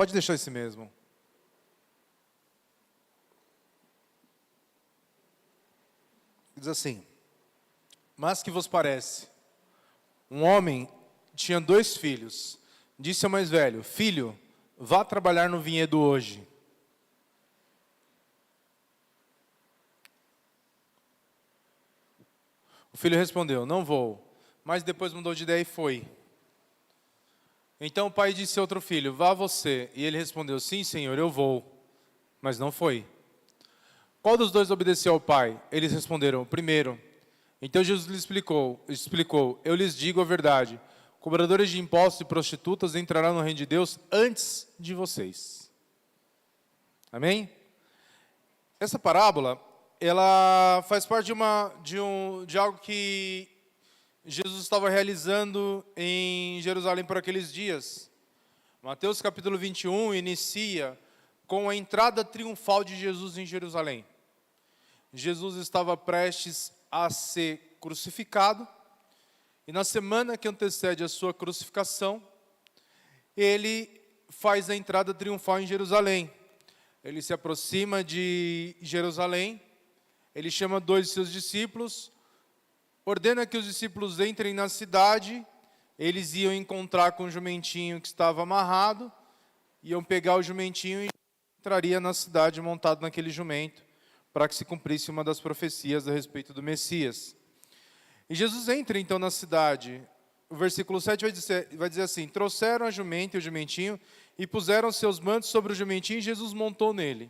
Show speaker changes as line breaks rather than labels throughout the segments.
Pode deixar esse mesmo. Diz assim: mas que vos parece? Um homem tinha 2 filhos. Disse ao mais velho: filho, vá trabalhar no vinhedo hoje. O filho respondeu: não vou. Mas depois mudou de ideia e foi. Então o pai disse ao outro filho: vá você. E ele respondeu: sim, senhor, eu vou. Mas não foi. Qual dos 2 obedeceu ao pai? Eles responderam: o primeiro. Então Jesus lhe explicou: eu lhes digo a verdade. Cobradores de impostos e prostitutas entrarão no reino de Deus antes de vocês. Amém? Essa parábola, ela faz parte de algo que Jesus estava realizando em Jerusalém por aqueles dias. Mateus capítulo 21 inicia com a entrada triunfal de Jesus em Jerusalém. Jesus estava prestes a ser crucificado, e na semana que antecede a sua crucificação, ele faz a entrada triunfal em Jerusalém. Ele se aproxima de Jerusalém, ele chama 2 de seus discípulos, ordena que os discípulos entrem na cidade, eles iam encontrar com o jumentinho que estava amarrado, iam pegar o jumentinho e entraria na cidade montado naquele jumento, para que se cumprisse uma das profecias a respeito do Messias. E Jesus entra então na cidade. O versículo 7 vai dizer assim: trouxeram a jumenta e o jumentinho e puseram seus mantos sobre o jumentinho e Jesus montou nele.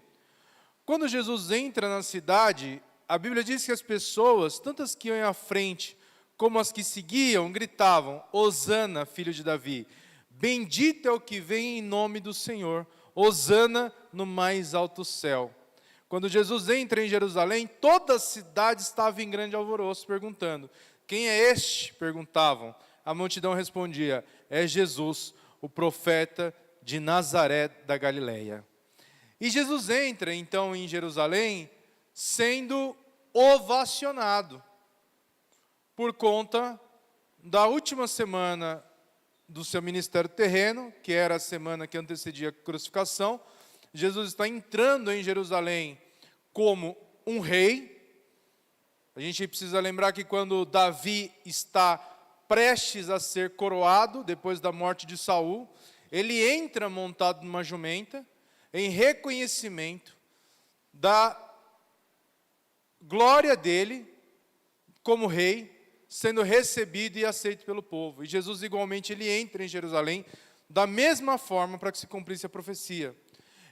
Quando Jesus entra na cidade, a Bíblia diz que as pessoas, tanto as que iam à frente como as que seguiam, gritavam: Hosana, filho de Davi, bendito é o que vem em nome do Senhor, Hosana no mais alto céu. Quando Jesus entra em Jerusalém, toda a cidade estava em grande alvoroço, perguntando: quem é este? Perguntavam. A multidão respondia: é Jesus, o profeta de Nazaré da Galileia. E Jesus entra então em Jerusalém sendo ovacionado por conta da última semana do seu ministério terreno, que era a semana que antecedia a crucificação. Jesus está entrando em Jerusalém como um rei. A gente precisa lembrar que quando Davi está prestes a ser coroado, depois da morte de Saul, ele entra montado numa jumenta, em reconhecimento da glória dele como rei, sendo recebido e aceito pelo povo. E Jesus igualmente ele entra em Jerusalém da mesma forma para que se cumprisse a profecia.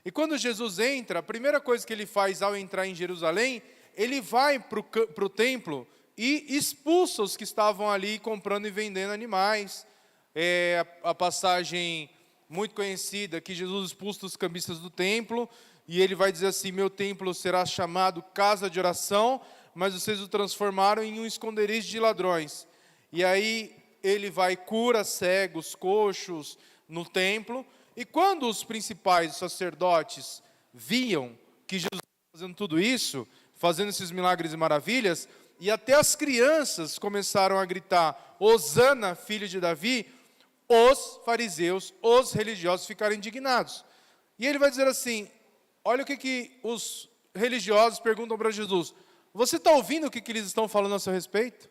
E quando Jesus entra, a primeira coisa que ele faz ao entrar em Jerusalém, ele vai para o templo e expulsa os que estavam ali comprando e vendendo animais. É a passagem muito conhecida que Jesus expulsa os cambistas do templo, e ele vai dizer assim: meu templo será chamado casa de oração, mas vocês o transformaram em um esconderijo de ladrões. E aí ele vai cura cegos, coxos no templo. E quando os principais sacerdotes viam que Jesus estava fazendo tudo isso, fazendo esses milagres e maravilhas, e até as crianças começaram a gritar: Hosana, filho de Davi, os fariseus, os religiosos ficaram indignados. E ele vai dizer assim: olha o que os religiosos perguntam para Jesus: você está ouvindo o que eles estão falando a seu respeito?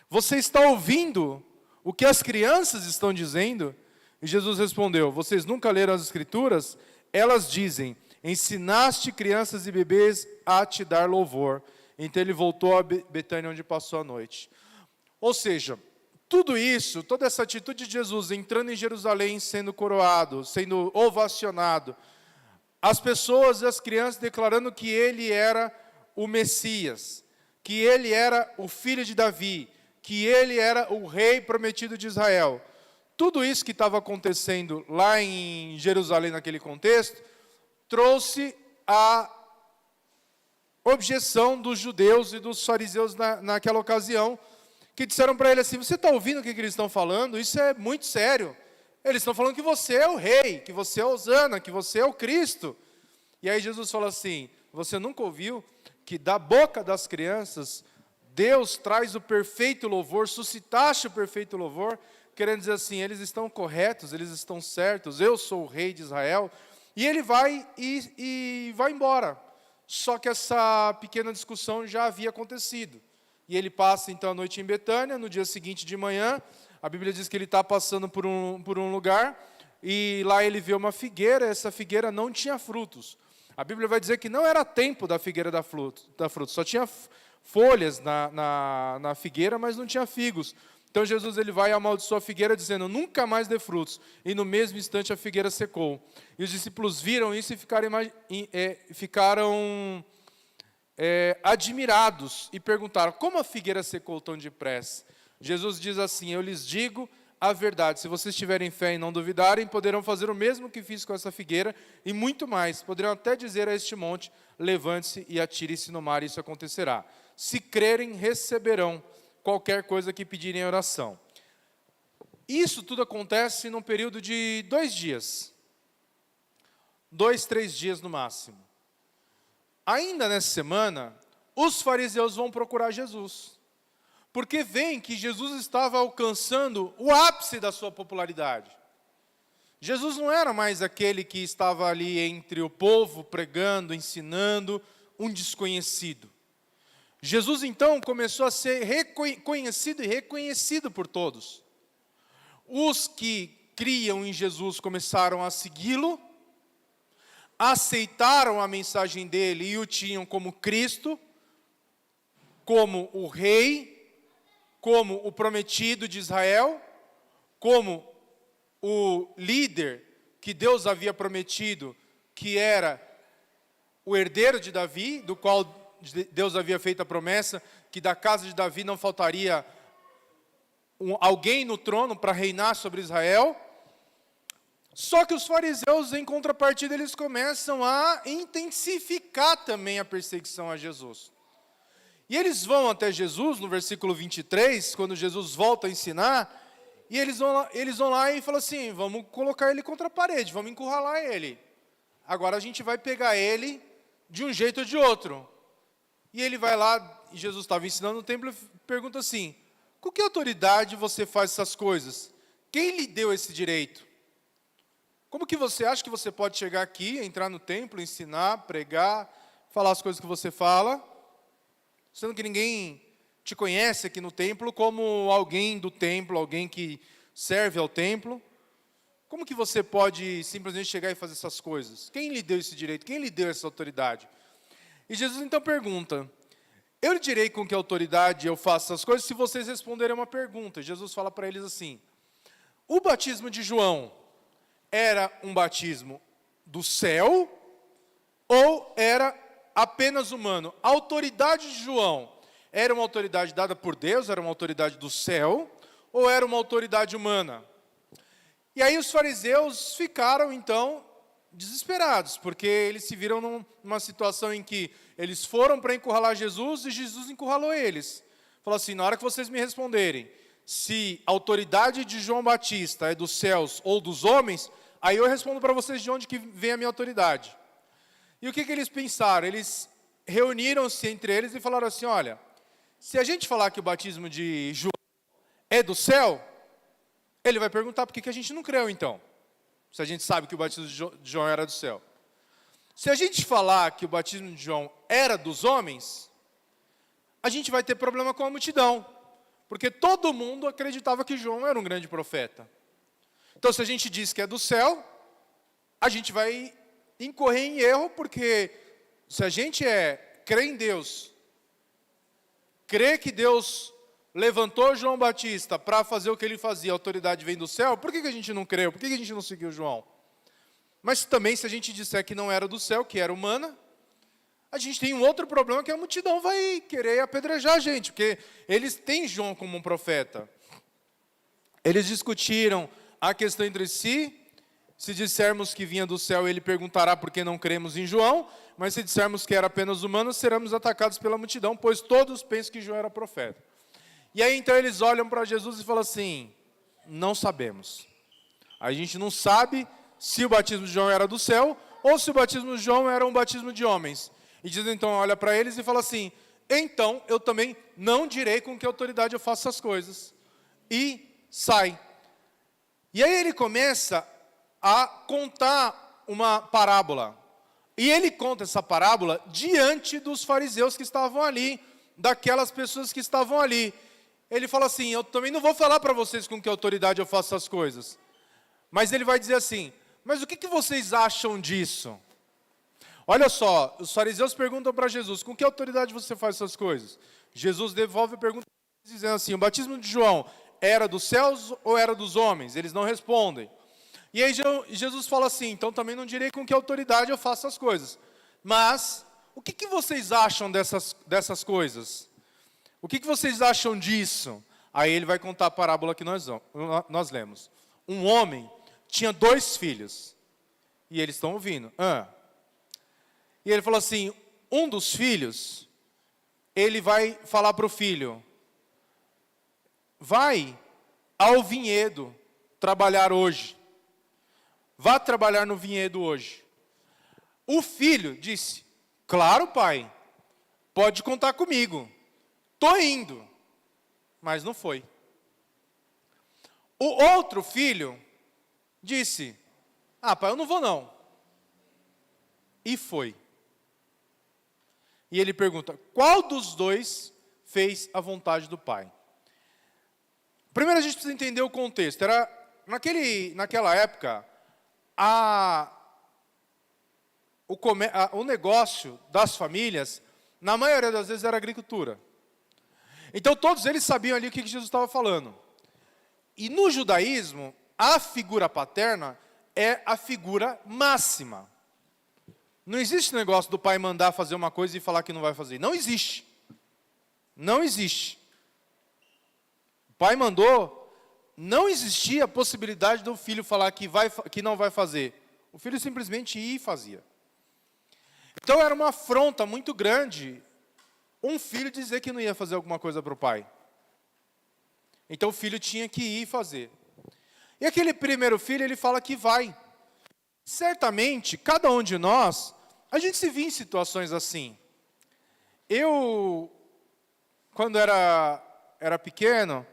Você está ouvindo o que as crianças estão dizendo? E Jesus respondeu: vocês nunca leram as Escrituras? Elas dizem: ensinaste crianças e bebês a te dar louvor. Então ele voltou a Betânia, onde passou a noite. Ou seja, tudo isso, toda essa atitude de Jesus entrando em Jerusalém, sendo coroado, sendo ovacionado, as pessoas e as crianças declarando que ele era o Messias, que ele era o filho de Davi, que ele era o rei prometido de Israel. Tudo isso que estava acontecendo lá em Jerusalém, naquele contexto, trouxe a objeção dos judeus e dos fariseus naquela ocasião, que disseram para ele assim: você está ouvindo o que eles estão falando? Isso é muito sério. Eles estão falando que você é o rei, que você é Hosana, que você é o Cristo. E aí Jesus fala assim: você nunca ouviu que da boca das crianças Deus traz o perfeito louvor, suscitaste o perfeito louvor? querendo dizer assim, eles estão corretos, eles estão certos, eu sou o rei de Israel. E ele vai e vai embora. Só que essa pequena discussão já havia acontecido. E ele passa então a noite em Betânia, no dia seguinte de manhã, a Bíblia diz que ele está passando por um lugar, e lá ele vê uma figueira, essa figueira não tinha frutos. A Bíblia vai dizer que não era tempo da figueira dar frutos, só tinha folhas na figueira, mas não tinha figos. Então Jesus ele vai e amaldiçoa a figueira, dizendo, nunca mais dê frutos. E no mesmo instante a figueira secou. E os discípulos viram isso e ficaram admirados e perguntaram, como a figueira secou tão depressa? Jesus diz assim, eu lhes digo a verdade, se vocês tiverem fé e não duvidarem, poderão fazer o mesmo que fiz com essa figueira e muito mais. Poderão até dizer a este monte, levante-se e atire-se no mar, e isso acontecerá. Se crerem, receberão qualquer coisa que pedirem em oração. Isso tudo acontece num período de 2 dias. 2, 3 dias no máximo. Ainda nessa semana, os fariseus vão procurar Jesus. Porque veem que Jesus estava alcançando o ápice da sua popularidade. Jesus não era mais aquele que estava ali entre o povo, pregando, ensinando, um desconhecido. Jesus, então, começou a ser reconhecido e reconhecido por todos. Os que criam em Jesus começaram a segui-lo, aceitaram a mensagem dele e o tinham como Cristo, como o rei, como o prometido de Israel, como o líder que Deus havia prometido, que era o herdeiro de Davi, do qual Deus havia feito a promessa, que da casa de Davi não faltaria alguém no trono para reinar sobre Israel. Só que os fariseus, em contrapartida, eles começam a intensificar também a perseguição a Jesus. E eles vão até Jesus, no versículo 23, quando Jesus volta a ensinar, e eles vão lá e falam assim, vamos colocar ele contra a parede, vamos encurralar ele. Agora a gente vai pegar ele de um jeito ou de outro. E ele vai lá, e Jesus estava ensinando no templo, e pergunta assim, com que autoridade você faz essas coisas? Quem lhe deu esse direito? Como que você acha que você pode chegar aqui, entrar no templo, ensinar, pregar, falar as coisas que você fala, sendo que ninguém te conhece aqui no templo como alguém do templo, alguém que serve ao templo? Como que você pode simplesmente chegar e fazer essas coisas? Quem lhe deu esse direito? Quem lhe deu essa autoridade? E Jesus então pergunta, eu lhe direi com que autoridade eu faço essas coisas se vocês responderem uma pergunta. Jesus fala para eles assim, o batismo de João era um batismo do céu ou era apenas humano? A autoridade de João era uma autoridade dada por Deus, era uma autoridade do céu ou era uma autoridade humana? E aí os fariseus ficaram então desesperados, porque eles se viram numa situação em que eles foram para encurralar Jesus e Jesus encurralou eles. Falou assim, na hora que vocês me responderem, se a autoridade de João Batista é dos céus ou dos homens, aí eu respondo para vocês de onde que vem a minha autoridade. E o que eles pensaram? Eles reuniram-se entre eles e falaram assim, olha, se a gente falar que o batismo de João é do céu, ele vai perguntar por que a gente não creu então, se a gente sabe que o batismo de João era do céu. Se a gente falar que o batismo de João era dos homens, a gente vai ter problema com a multidão, porque todo mundo acreditava que João era um grande profeta. Então, se a gente diz que é do céu, a gente vai incorrer em erro, porque se a gente crê em Deus, crê que Deus levantou João Batista para fazer o que ele fazia, a autoridade vem do céu, por que a gente não creu? Por que a gente não seguiu João? Mas também, se a gente disser que não era do céu, que era humana, a gente tem um outro problema, que a multidão vai querer apedrejar a gente, porque eles têm João como um profeta. Eles discutiram a questão entre si, se dissermos que vinha do céu, ele perguntará por que não cremos em João, mas se dissermos que era apenas humano, seremos atacados pela multidão, pois todos pensam que João era profeta. E aí então eles olham para Jesus e falam assim, não sabemos. A gente não sabe se o batismo de João era do céu, ou se o batismo de João era um batismo de homens. E Jesus então olha para eles e fala assim, então eu também não direi com que autoridade eu faço essas coisas. E sai. E aí ele começa a contar uma parábola. E ele conta essa parábola diante dos fariseus que estavam ali, daquelas pessoas que estavam ali. Ele fala assim, eu também não vou falar para vocês com que autoridade eu faço essas coisas. Mas ele vai dizer assim, mas o que vocês acham disso? Olha só, os fariseus perguntam para Jesus, com que autoridade você faz essas coisas? Jesus devolve a pergunta dizendo assim, o batismo de João era dos céus ou era dos homens? Eles não respondem. E aí Jesus fala assim, então também não direi com que autoridade eu faço as coisas. Mas, o que vocês acham dessas coisas? O que vocês acham disso? Aí ele vai contar a parábola que nós lemos. Um homem tinha 2 filhos. E eles estão ouvindo. E ele falou assim, um dos filhos, ele vai falar para o filho, vai ao vinhedo trabalhar hoje. Vá trabalhar no vinhedo hoje. O filho disse, claro, pai, pode contar comigo. Estou indo. Mas não foi. O outro filho disse, pai, eu não vou não. E foi. E ele pergunta, qual dos 2 fez a vontade do pai? Primeiro a gente precisa entender o contexto. Naquela época, o negócio das famílias, na maioria das vezes, era agricultura. Então, todos eles sabiam ali o que Jesus estava falando. E no judaísmo, a figura paterna é a figura máxima. Não existe negócio do pai mandar fazer uma coisa e falar que não vai fazer. Não existe. Não existe. O pai mandou, não existia a possibilidade do filho falar que não vai fazer. O filho simplesmente ia e fazia. Então era uma afronta muito grande um filho dizer que não ia fazer alguma coisa para o pai. Então o filho tinha que ir e fazer. E aquele primeiro filho, ele fala que vai. Certamente, cada um de nós, a gente se vê em situações assim. Eu, quando era pequeno,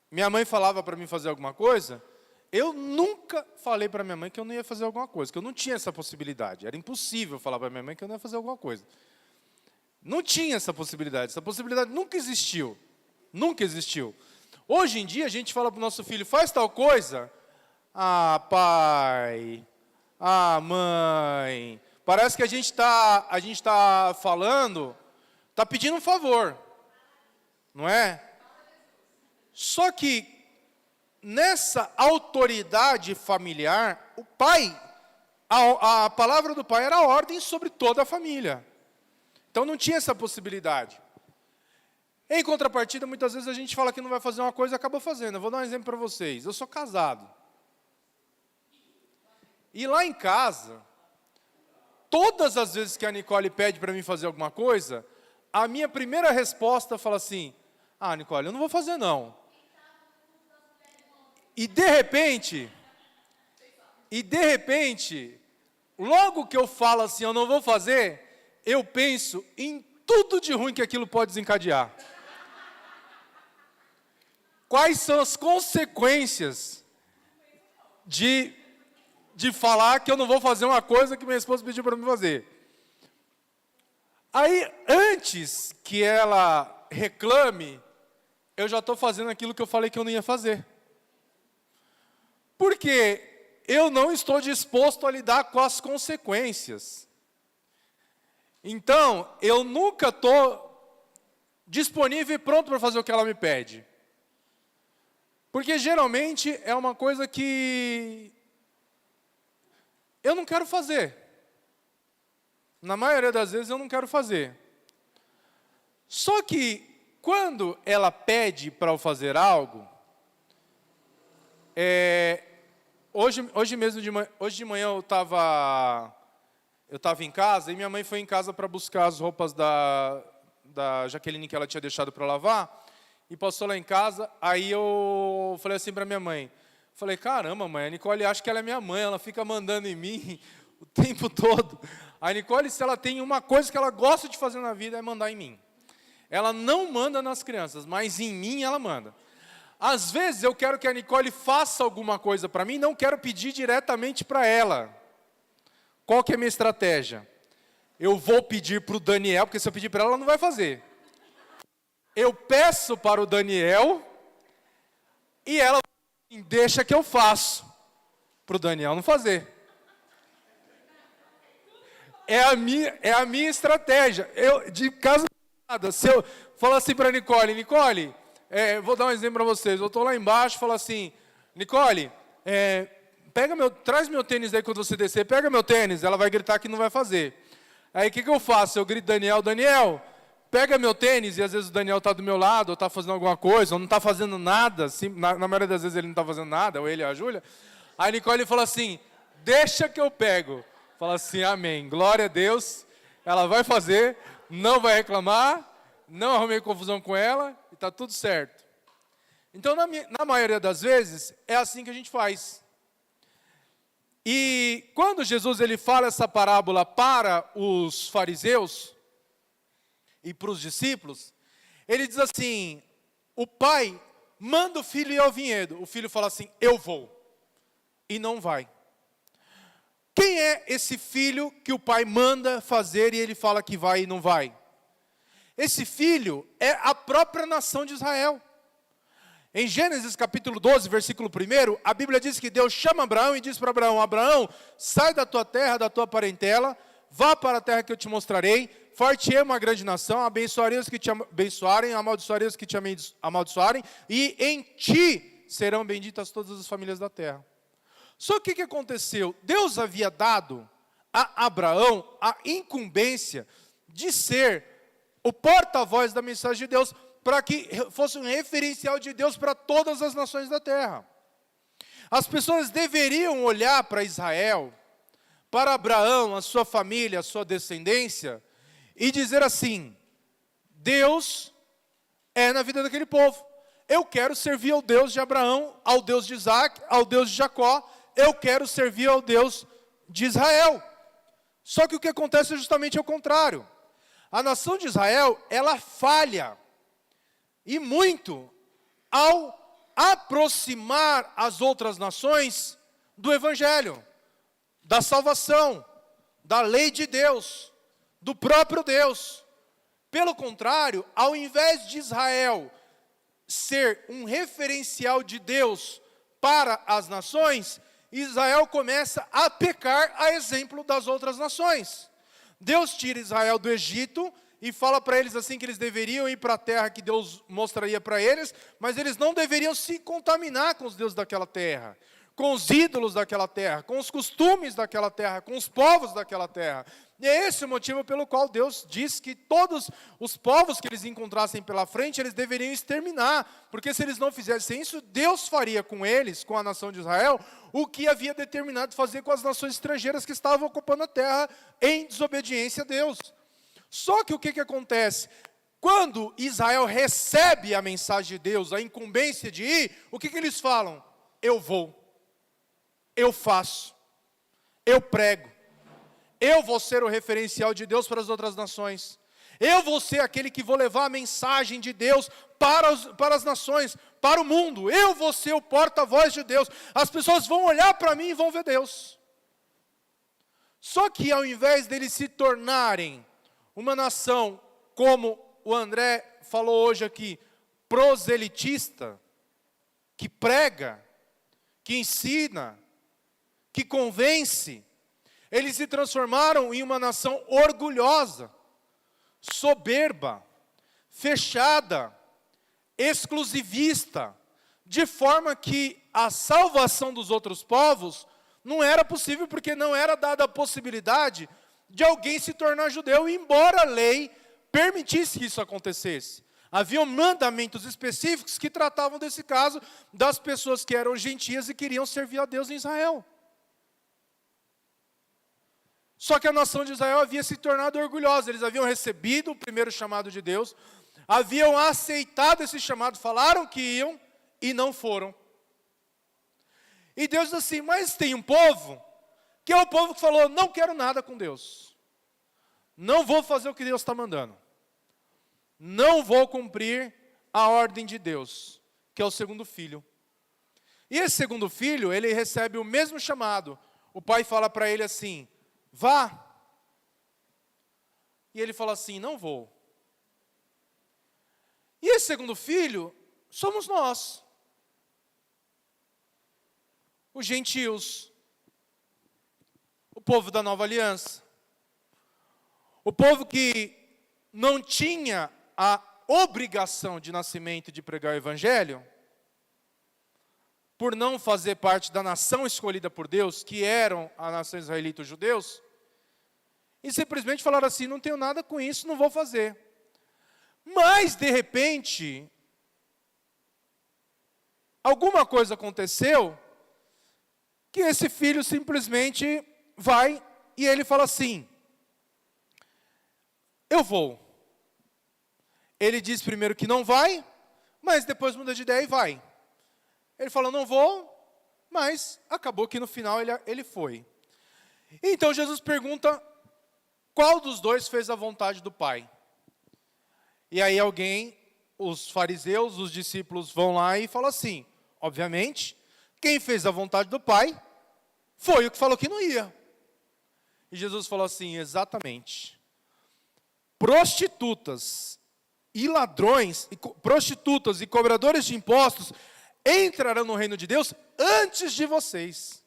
minha mãe falava para mim fazer alguma coisa, eu nunca falei para minha mãe que eu não ia fazer alguma coisa, que eu não tinha essa possibilidade. Era impossível falar para minha mãe que eu não ia fazer alguma coisa. Não tinha essa possibilidade nunca existiu. Nunca existiu. Hoje em dia, a gente fala para o nosso filho, faz tal coisa. Pai, mãe, parece que a gente tá falando, está pedindo um favor, não é? Só que, nessa autoridade familiar, o pai, a palavra do pai era a ordem sobre toda a família. Então não tinha essa possibilidade. Em contrapartida, muitas vezes a gente fala que não vai fazer uma coisa e acaba fazendo. Eu vou dar um exemplo para vocês. Eu sou casado. E lá em casa, todas as vezes que a Nicole pede para mim fazer alguma coisa, a minha primeira resposta fala assim, Nicole, eu não vou fazer não. E de repente, logo que eu falo assim, eu não vou fazer, eu penso em tudo de ruim que aquilo pode desencadear. Quais são as consequências de falar que eu não vou fazer uma coisa que minha esposa pediu para mim fazer? Aí, antes que ela reclame, eu já estou fazendo aquilo que eu falei que eu não ia fazer. Porque eu não estou disposto a lidar com as consequências. Então, eu nunca estou disponível e pronto para fazer o que ela me pede. Porque geralmente é uma coisa que eu não quero fazer. Na maioria das vezes eu não quero fazer. Só que quando ela pede para eu fazer algo, hoje de manhã eu estava em casa e minha mãe foi em casa para buscar as roupas da Jaqueline que ela tinha deixado para lavar. E passou lá em casa, aí eu falei assim para minha mãe, falei, caramba mãe, a Nicole acha que ela é minha mãe, ela fica mandando em mim o tempo todo. A Nicole, se ela tem uma coisa que ela gosta de fazer na vida, é mandar em mim. Ela não manda nas crianças, mas em mim ela manda. Às vezes eu quero que a Nicole faça alguma coisa para mim, não quero pedir diretamente para ela. Qual que é a minha estratégia? Eu vou pedir para o Daniel, porque se eu pedir para ela, ela não vai fazer. Eu peço para o Daniel e ela deixa que eu faço, para o Daniel não fazer. É a minha estratégia. Eu, de caso nada, se eu falar assim para a Nicole, vou dar um exemplo para vocês. Eu estou lá embaixo e falo assim, Nicole, traz meu tênis aí quando você descer, pega meu tênis. Ela vai gritar que não vai fazer. Aí o que eu faço? Eu grito, Daniel, pega meu tênis, e às vezes o Daniel está do meu lado, ou está fazendo alguma coisa, ou não está fazendo nada, assim, na maioria das vezes ele não está fazendo nada, ou ele ou a Júlia. Aí a Nicole fala assim, deixa que eu pego. Fala assim, amém, glória a Deus, ela vai fazer, não vai reclamar, não arrumei confusão com ela, e está tudo certo. Então, na maioria das vezes, é assim que a gente faz. E quando Jesus ele fala essa parábola para os fariseus e para os discípulos, ele diz assim, o pai manda o filho ir ao vinhedo, o filho fala assim, eu vou, e não vai. Quem é esse filho que o pai manda fazer e ele fala que vai e não vai? Esse filho é a própria nação de Israel. Em Gênesis capítulo 12, versículo 1, a Bíblia diz que Deus chama Abraão e diz para Abraão, Abraão, sai da tua terra, da tua parentela, vá para a terra que eu te mostrarei, far-te-ei uma grande nação, abençoarei os que te abençoarem, amaldiçoarei os que te amaldiçoarem, e em ti serão benditas todas as famílias da terra. Só que o que aconteceu? Deus havia dado a Abraão a incumbência de ser o porta-voz da mensagem de Deus, para que fosse um referencial de Deus para todas as nações da terra. As pessoas deveriam olhar para Israel, para Abraão, a sua família, a sua descendência, e dizer assim, Deus é na vida daquele povo. Eu quero servir ao Deus de Abraão, ao Deus de Isaac, ao Deus de Jacó, eu quero servir ao Deus de Israel. Só que o que acontece é justamente o contrário. A nação de Israel, ela falha, e muito, ao aproximar as outras nações do Evangelho, da salvação, da lei de Deus, do próprio Deus. Pelo contrário, ao invés de Israel ser um referencial de Deus para as nações, Israel começa a pecar a exemplo das outras nações. Deus tira Israel do Egito e fala para eles assim que eles deveriam ir para a terra que Deus mostraria para eles, mas eles não deveriam se contaminar com os deuses daquela terra, com os ídolos daquela terra, com os costumes daquela terra, com os povos daquela terra. E é esse o motivo pelo qual Deus diz que todos os povos que eles encontrassem pela frente, eles deveriam exterminar, porque se eles não fizessem isso, Deus faria com eles, com a nação de Israel, o que havia determinado fazer com as nações estrangeiras que estavam ocupando a terra em desobediência a Deus. Só que o que acontece? Quando Israel recebe a mensagem de Deus, a incumbência de ir, o que eles falam? Eu vou, eu faço, eu prego, eu vou ser o referencial de Deus para as outras nações. Eu vou ser aquele que vou levar a mensagem de Deus para as nações, para o mundo. Eu vou ser o porta-voz de Deus. As pessoas vão olhar para mim e vão ver Deus. Só que ao invés deles se tornarem uma nação, como o André falou hoje aqui, proselitista, que prega, que ensina, que convence, eles se transformaram em uma nação orgulhosa, soberba, fechada, exclusivista, de forma que a salvação dos outros povos não era possível, porque não era dada a possibilidade de alguém se tornar judeu, embora a lei permitisse que isso acontecesse. Haviam mandamentos específicos que tratavam desse caso, das pessoas que eram gentias e queriam servir a Deus em Israel. Só que a nação de Israel havia se tornado orgulhosa, eles haviam recebido o primeiro chamado de Deus, haviam aceitado esse chamado, falaram que iam e não foram. E Deus diz assim, mas tem um povo, que é o povo que falou, não quero nada com Deus. Não vou fazer o que Deus está mandando. Não vou cumprir a ordem de Deus. que é o segundo filho. E esse segundo filho, ele recebe o mesmo chamado. O pai fala para ele assim: vá. E ele fala assim: não vou. E esse segundo filho somos nós, os gentios, o povo da nova aliança, o povo que não tinha a obrigação de nascimento de pregar o evangelho, por não fazer parte da nação escolhida por Deus, que eram a nação israelita, os judeus, e simplesmente falaram assim: não tenho nada com isso, não vou fazer. Mas, de repente, alguma coisa aconteceu, que esse filho simplesmente vai, e ele fala assim: eu vou. Ele diz primeiro que não vai, mas depois muda de ideia e vai. Ele fala: não vou, mas acabou que no final ele foi. Então Jesus pergunta qual dos dois fez a vontade do Pai. E aí alguém, os fariseus, os discípulos vão lá e falam assim: obviamente, quem fez a vontade do Pai foi o que falou que não ia. E Jesus falou assim: exatamente. Prostitutas e ladrões, prostitutas e cobradores de impostos entrarão no reino de Deus antes de vocês.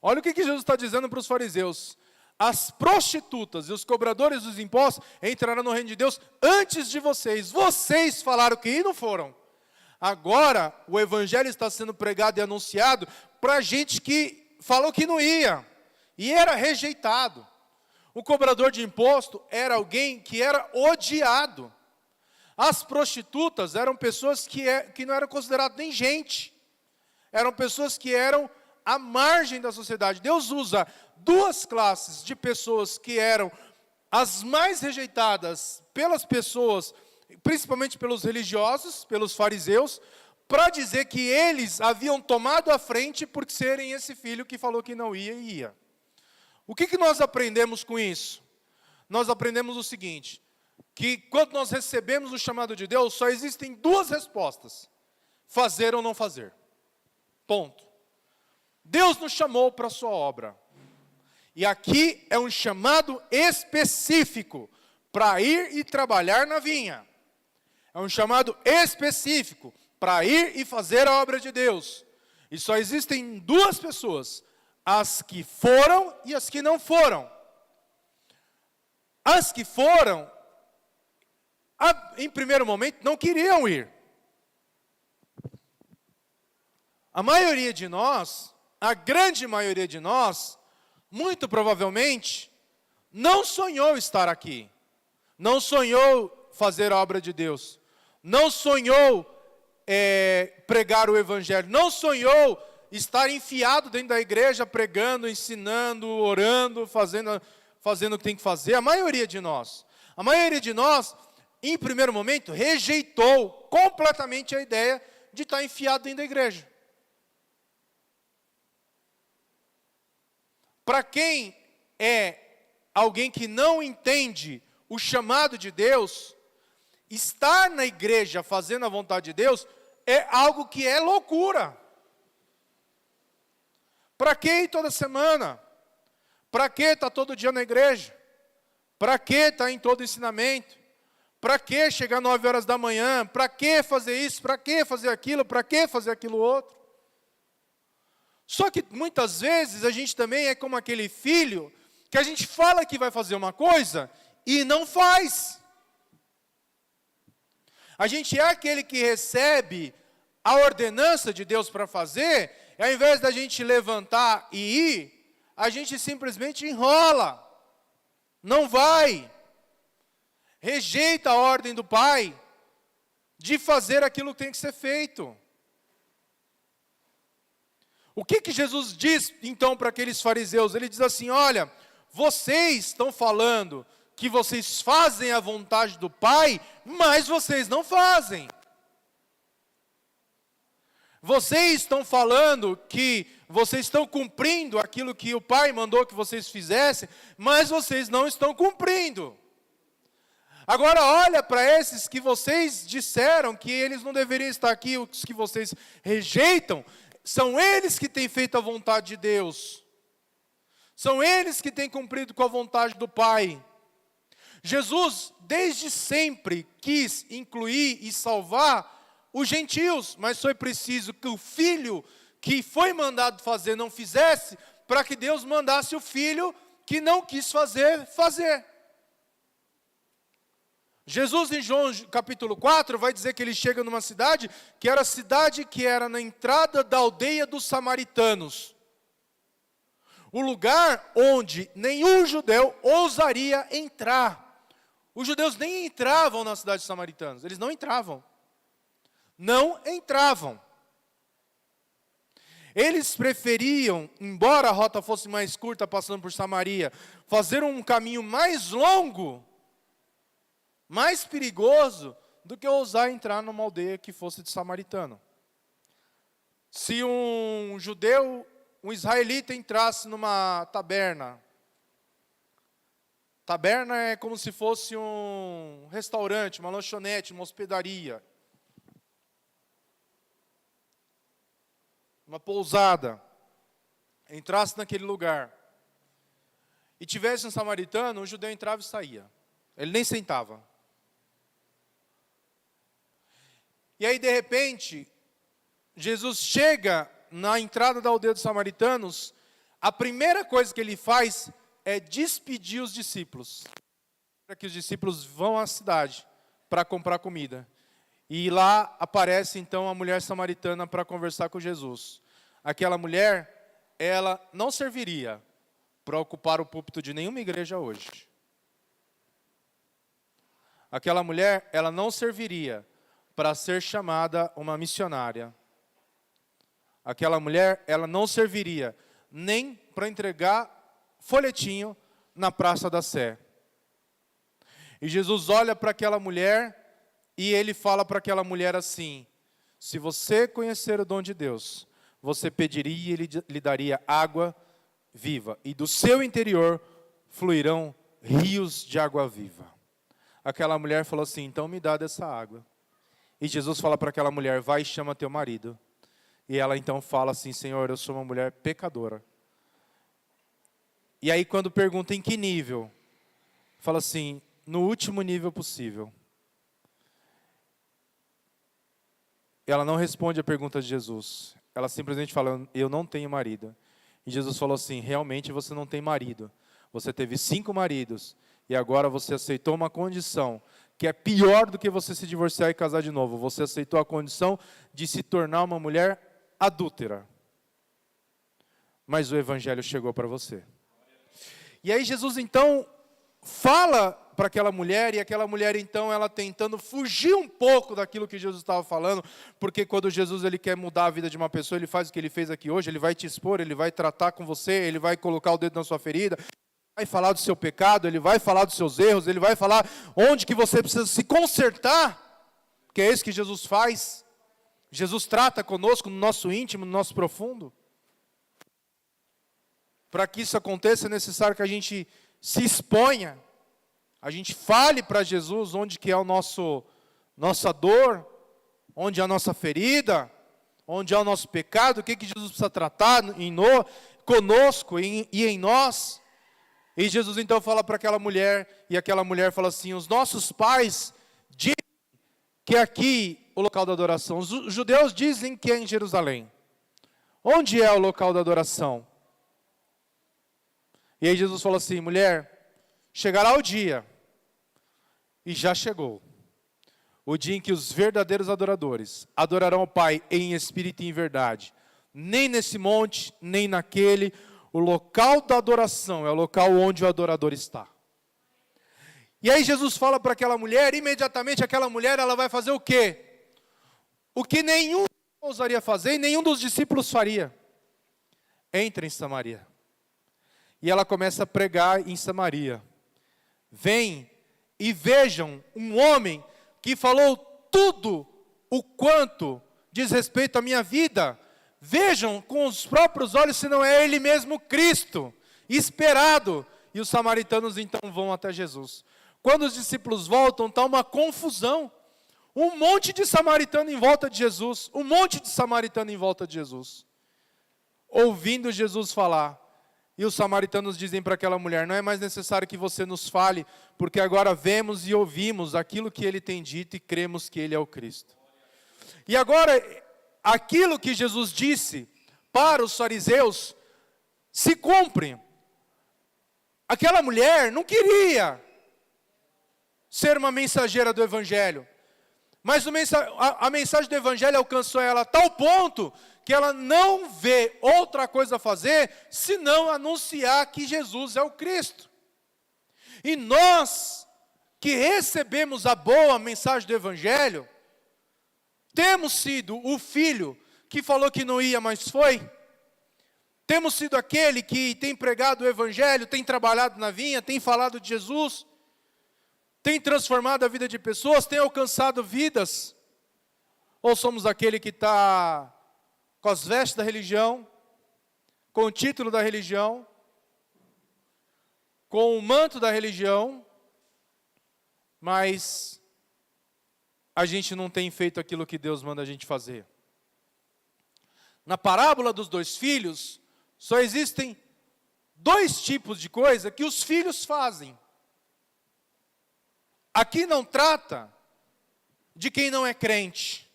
Olha o que Jesus está dizendo para os fariseus: as prostitutas e os cobradores dos impostos entrarão no reino de Deus antes de vocês. Vocês falaram que ir, não foram. Agora o evangelho está sendo pregado e anunciado para gente que falou que não ia e era rejeitado. O cobrador de imposto era alguém que era odiado. As prostitutas eram pessoas que não eram consideradas nem gente. Eram pessoas que eram à margem da sociedade. Deus usa duas classes de pessoas que eram as mais rejeitadas pelas pessoas, principalmente pelos religiosos, pelos fariseus, para dizer que eles haviam tomado a frente por serem esse filho que falou que não ia e ia. O que nós aprendemos com isso? Nós aprendemos o seguinte: que quando nós recebemos o chamado de Deus, só existem duas respostas: fazer ou não fazer. Ponto. Deus nos chamou para a sua obra. E aqui é um chamado específico para ir e trabalhar na vinha. É um chamado específico para ir e fazer a obra de Deus. E só existem duas pessoas: as que foram e as que não foram. As que foram, em primeiro momento, não queriam ir. A maioria de nós, a grande maioria de nós, muito provavelmente, não sonhou estar aqui. Não sonhou fazer a obra de Deus. Não sonhou pregar o evangelho. Não sonhou estar enfiado dentro da igreja, pregando, ensinando, orando, fazendo o que tem que fazer. A maioria de nós, em primeiro momento, rejeitou completamente a ideia de estar enfiado dentro da igreja. Para quem é alguém que não entende o chamado de Deus, estar na igreja fazendo a vontade de Deus é algo que é loucura. Para que ir toda semana? Para que estar todo dia na igreja? Para que estar em todo ensinamento? Para que chegar 9 horas da manhã? Para que fazer isso? Para que fazer aquilo? Para que fazer aquilo outro? Só que muitas vezes a gente também é como aquele filho que a gente fala que vai fazer uma coisa e não faz. A gente é aquele que recebe a ordenança de Deus para fazer, e ao invés da gente levantar e ir, a gente simplesmente enrola, não vai, rejeita a ordem do Pai de fazer aquilo que tem que ser feito. O que Jesus diz então para aqueles fariseus? Ele diz assim: olha, vocês estão falando que vocês fazem a vontade do Pai, mas vocês não fazem. Vocês estão falando que vocês estão cumprindo aquilo que o Pai mandou que vocês fizessem, mas vocês não estão cumprindo. Agora olha para esses que vocês disseram que eles não deveriam estar aqui, os que vocês rejeitam, são eles que têm feito a vontade de Deus. São eles que têm cumprido com a vontade do Pai. Jesus, desde sempre, quis incluir e salvar os gentios, mas foi preciso que o filho que foi mandado fazer não fizesse, para que Deus mandasse o filho que não quis fazer. Jesus, em João capítulo 4, vai dizer que ele chega numa cidade, que era a cidade que era na entrada da aldeia dos samaritanos. O lugar onde nenhum judeu ousaria entrar. Os judeus nem entravam na cidade dos samaritanos, eles não entravam. Não entravam. Eles preferiam, embora a rota fosse mais curta, passando por Samaria, fazer um caminho mais longo, mais perigoso, do que ousar entrar numa aldeia que fosse de samaritano. Se um judeu, um israelita entrasse numa taberna, taberna é como se fosse um restaurante, uma lanchonete, uma hospedaria, uma pousada, entrasse naquele lugar, e tivesse um samaritano, o judeu entrava e saía. Ele nem sentava. E aí, de repente, Jesus chega na entrada da aldeia dos samaritanos, a primeira coisa que ele faz é despedir os discípulos. Para que os discípulos vão à cidade para comprar comida. E lá aparece então a mulher samaritana para conversar com Jesus. Aquela mulher, ela não serviria para ocupar o púlpito de nenhuma igreja hoje. Aquela mulher, ela não serviria para ser chamada uma missionária. Aquela mulher, ela não serviria nem para entregar folhetinho na Praça da Sé. E Jesus olha para aquela mulher e ele fala para aquela mulher assim: se você conhecer o dom de Deus, você pediria e ele lhe daria água viva, e do seu interior fluirão rios de água viva. Aquela mulher falou assim: então me dá dessa água. E Jesus fala para aquela mulher: vai e chama teu marido. E ela então fala assim: Senhor, eu sou uma mulher pecadora. E aí quando pergunta em que nível, fala assim: no último nível possível. Ela não responde a pergunta de Jesus. Ela simplesmente fala: eu não tenho marido. E Jesus falou assim: realmente você não tem marido. Você teve 5 maridos. E agora você aceitou uma condição que é pior do que você se divorciar e casar de novo. Você aceitou a condição de se tornar uma mulher adúltera. Mas o evangelho chegou para você. E aí Jesus então fala para aquela mulher, e aquela mulher então, ela tentando fugir um pouco daquilo que Jesus estava falando, porque quando Jesus ele quer mudar a vida de uma pessoa, ele faz o que ele fez aqui hoje, ele vai te expor, ele vai tratar com você, ele vai colocar o dedo na sua ferida, vai falar do seu pecado, ele vai falar dos seus erros, ele vai falar onde que você precisa se consertar, que é isso que Jesus faz. Jesus trata conosco no nosso íntimo, no nosso profundo. Para que isso aconteça é necessário que a gente se exponha, a gente fale para Jesus onde que é nossa dor, onde é a nossa ferida, onde é o nosso pecado, o que Jesus precisa tratar conosco e em nós. E Jesus então fala para aquela mulher, e aquela mulher fala assim: os nossos pais dizem que aqui o local da adoração, os judeus dizem que é em Jerusalém. Onde é o local da adoração? E aí Jesus falou assim: mulher, chegará o dia, e já chegou, o dia em que os verdadeiros adoradores adorarão o Pai em espírito e em verdade. Nem nesse monte, nem naquele. O local da adoração é o local onde o adorador está. E aí Jesus fala para aquela mulher, imediatamente aquela mulher, ela vai fazer o quê? O que nenhum ousaria fazer e nenhum dos discípulos faria. Entra em Samaria. E ela começa a pregar em Samaria. Vem e vejam um homem que falou tudo o quanto diz respeito à minha vida. Vejam com os próprios olhos se não é ele mesmo Cristo, esperado. E os samaritanos então vão até Jesus. Quando os discípulos voltam, está uma confusão. Um monte de samaritano em volta de Jesus. Um monte de samaritano em volta de Jesus. Ouvindo Jesus falar. E os samaritanos dizem para aquela mulher: não é mais necessário que você nos fale, porque agora vemos e ouvimos aquilo que ele tem dito e cremos que ele é o Cristo. E agora, aquilo que Jesus disse para os fariseus se cumpre. Aquela mulher não queria ser uma mensageira do Evangelho. Mas a mensagem do Evangelho alcançou ela a tal ponto que ela não vê outra coisa a fazer senão anunciar que Jesus é o Cristo. E nós, que recebemos a boa mensagem do Evangelho, temos sido o filho que falou que não ia, mas foi. Temos sido aquele que tem pregado o Evangelho, tem trabalhado na vinha, tem falado de Jesus, tem transformado a vida de pessoas, tem alcançado vidas. Ou somos aquele que está com as vestes da religião, com o título da religião, com o manto da religião, mas a gente não tem feito aquilo que Deus manda a gente fazer. Na parábola dos 2 filhos, só existem 2 tipos de coisa que os filhos fazem. Aqui não trata de quem não é crente.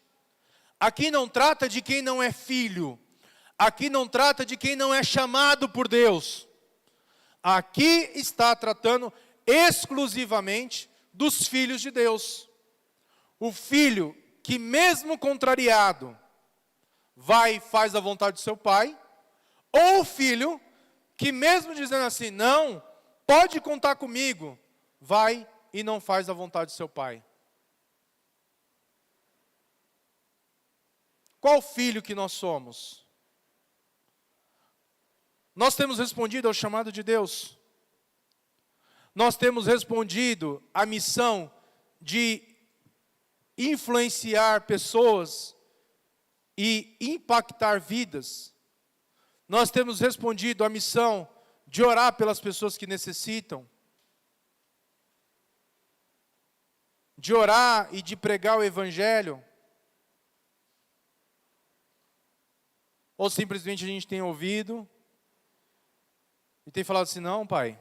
Aqui não trata de quem não é filho. Aqui não trata de quem não é chamado por Deus. Aqui está tratando exclusivamente dos filhos de Deus. O filho que mesmo contrariado, vai e faz a vontade do seu pai. Ou o filho que mesmo dizendo assim, não, pode contar comigo, vai e não faz a vontade do seu pai. Qual filho que nós somos? Nós temos respondido ao chamado de Deus. Nós temos respondido à missão de influenciar pessoas e impactar vidas. Nós temos respondido à missão de orar pelas pessoas que necessitam. De orar e de pregar o Evangelho. Ou simplesmente a gente tem ouvido e tem falado assim, não, pai,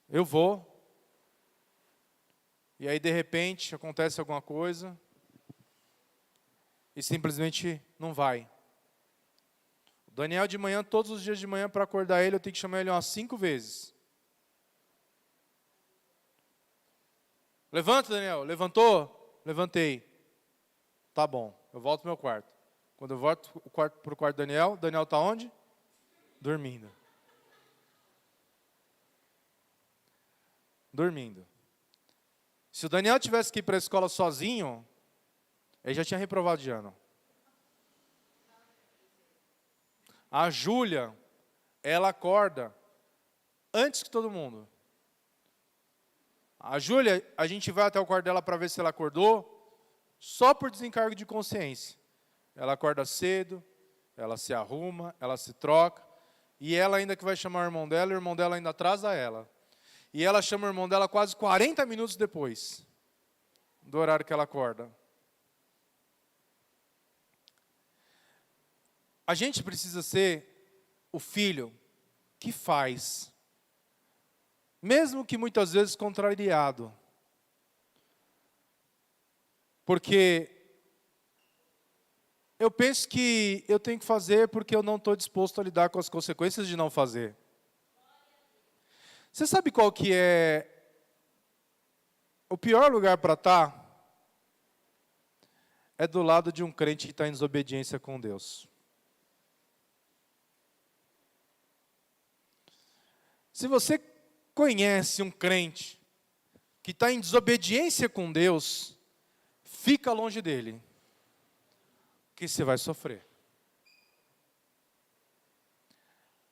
eu vou. E aí de repente acontece alguma coisa e simplesmente não vai. O Daniel de manhã, todos os dias de manhã para acordar ele, eu tenho que chamar ele umas 5 vezes. Levanta, Daniel. Levantou? Levantei. Tá bom, eu volto pro meu quarto. Quando eu volto para o quarto do Daniel, Daniel está onde? Dormindo. Dormindo. Se o Daniel tivesse que ir para a escola sozinho, ele já tinha reprovado de ano. A Júlia, ela acorda antes que todo mundo. A Júlia, a gente vai até o quarto dela para ver se ela acordou, só por desencargo de consciência. Ela acorda cedo, ela se arruma, ela se troca, e ela ainda que vai chamar o irmão dela ainda atrasa ela. E ela chama o irmão dela quase 40 minutos depois do horário que ela acorda. A gente precisa ser o filho que faz, mesmo que muitas vezes contrariado. Porque eu penso que eu tenho que fazer porque eu não estou disposto a lidar com as consequências de não fazer. Você sabe qual que é o pior lugar para estar? É do lado de um crente que está em desobediência com Deus. Se você conhece um crente que está em desobediência com Deus, fica longe dele, que você vai sofrer.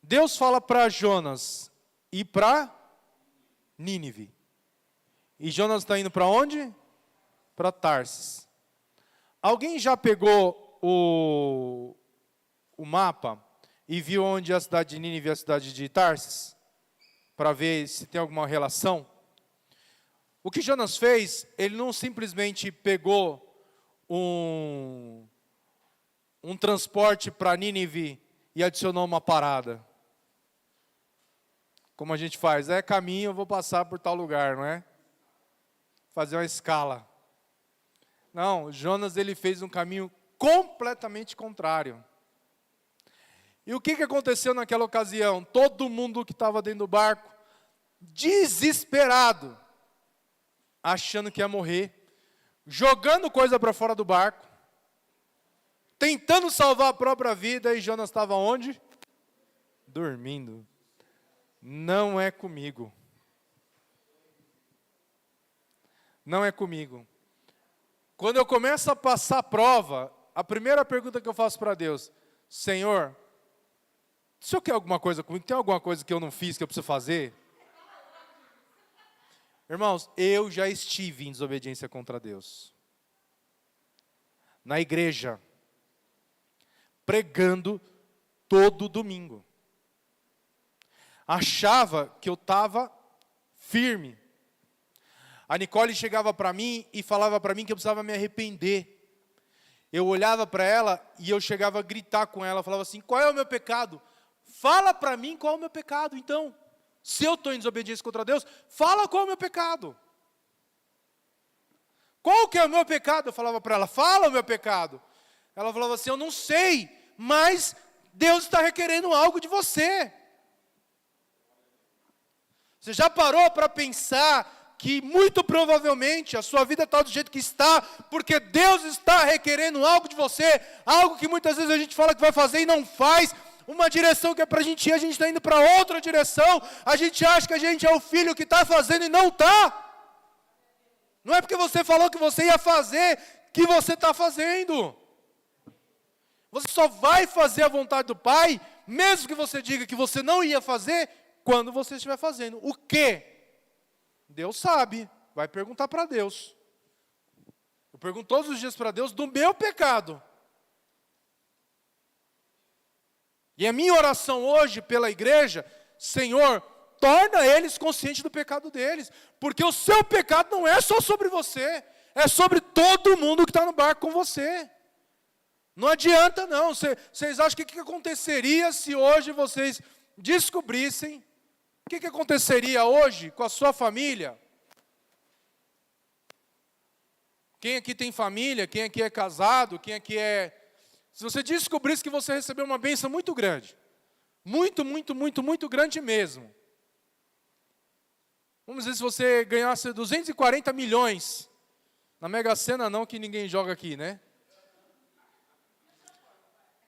Deus fala para Jonas ir para Nínive. E Jonas está indo para onde? Para Tarsis. Alguém já pegou o mapa e viu onde é a cidade de Nínive e a cidade de Tarsis? Para ver se tem alguma relação? O que Jonas fez, ele não simplesmente pegou um transporte para Nínive e adicionou uma parada. Como a gente faz, é caminho, eu vou passar por tal lugar, não é? Fazer uma escala. Não, Jonas ele fez um caminho completamente contrário. E o que aconteceu naquela ocasião? Todo mundo que estava dentro do barco, desesperado, achando que ia morrer, jogando coisa para fora do barco, tentando salvar a própria vida, e Jonas estava onde? Dormindo. Não é comigo. Não é comigo. Quando eu começo a passar a prova, a primeira pergunta que eu faço para Deus: Senhor, o Senhor quer alguma coisa comigo? Tem alguma coisa que eu não fiz, que eu preciso fazer? Irmãos, eu já estive em desobediência contra Deus. Na igreja. Pregando todo domingo. Achava que eu estava firme. A Nicole chegava para mim e falava para mim que eu precisava me arrepender. Eu olhava para ela e eu chegava a gritar com ela, falava assim: qual é o meu pecado? Fala para mim qual é o meu pecado, então. Se eu estou em desobediência contra Deus, fala qual é o meu pecado. Qual que é o meu pecado? Eu falava para ela: fala o meu pecado. Ela falava assim: eu não sei, mas Deus está requerendo algo de você. Você já parou para pensar que muito provavelmente a sua vida está do jeito que está, porque Deus está requerendo algo de você, algo que muitas vezes a gente fala que vai fazer e não faz, uma direção que é para a gente ir, a gente está indo para outra direção, a gente acha que a gente é o filho que está fazendo e não está. Não é porque você falou que você ia fazer, que você está fazendo. Você só vai fazer a vontade do Pai, mesmo que você diga que você não ia fazer, quando você estiver fazendo. O quê? Deus sabe, vai perguntar para Deus. Eu pergunto todos os dias para Deus do meu pecado. E a minha oração hoje pela igreja: Senhor, torna eles conscientes do pecado deles. Porque o seu pecado não é só sobre você, é sobre todo mundo que está no barco com você. Não adianta não. Vocês acham que o que aconteceria se hoje vocês descobrissem? O que aconteceria hoje com a sua família? Quem aqui tem família? Quem aqui é casado? Quem aqui é... Se você descobrisse que você recebeu uma bênção muito grande. Muito, muito, muito, muito grande mesmo. Vamos dizer, se você ganhasse 240 milhões. Na Mega Sena não, que ninguém joga aqui, né?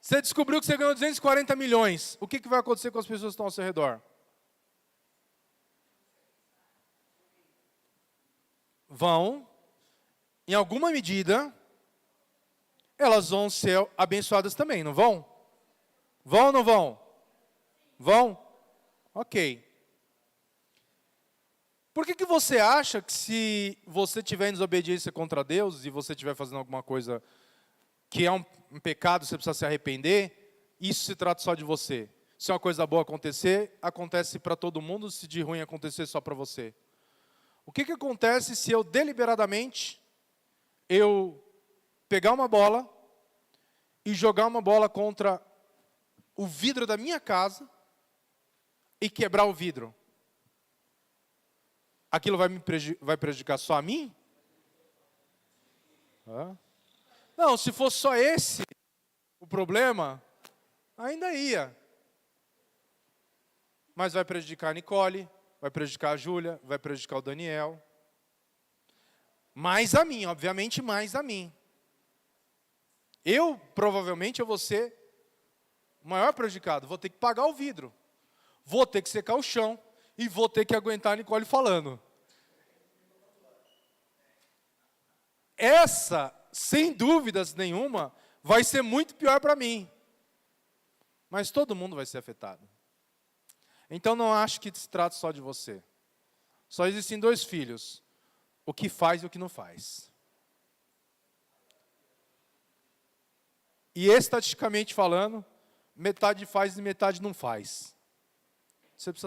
Você descobriu que você ganhou 240 milhões. O que vai acontecer com as pessoas que estão ao seu redor? Vão, em alguma medida, elas vão ser abençoadas também, não vão? Vão ou não vão? Vão? Ok. Por que você acha que se você tiver em desobediência contra Deus e você estiver fazendo alguma coisa que é um pecado, você precisa se arrepender, isso se trata só de você? Se uma coisa boa acontecer, acontece para todo mundo, se de ruim acontecer, só para você. O que acontece se eu deliberadamente, eu pegar uma bola e jogar uma bola contra o vidro da minha casa e quebrar o vidro? Aquilo vai prejudicar só a mim? Não, se fosse só esse o problema, ainda ia. Mas vai prejudicar a Nicole, vai prejudicar a Júlia, vai prejudicar o Daniel. Mais a mim, obviamente mais a mim. Provavelmente, eu vou ser o maior prejudicado. Vou ter que pagar o vidro. Vou ter que secar o chão. E vou ter que aguentar a Nicole falando. Essa, sem dúvidas nenhuma, vai ser muito pior para mim. Mas todo mundo vai ser afetado. Então não acho que se trata só de você. Só existem dois filhos: o que faz e o que não faz. E estatisticamente falando, metade faz e metade não faz.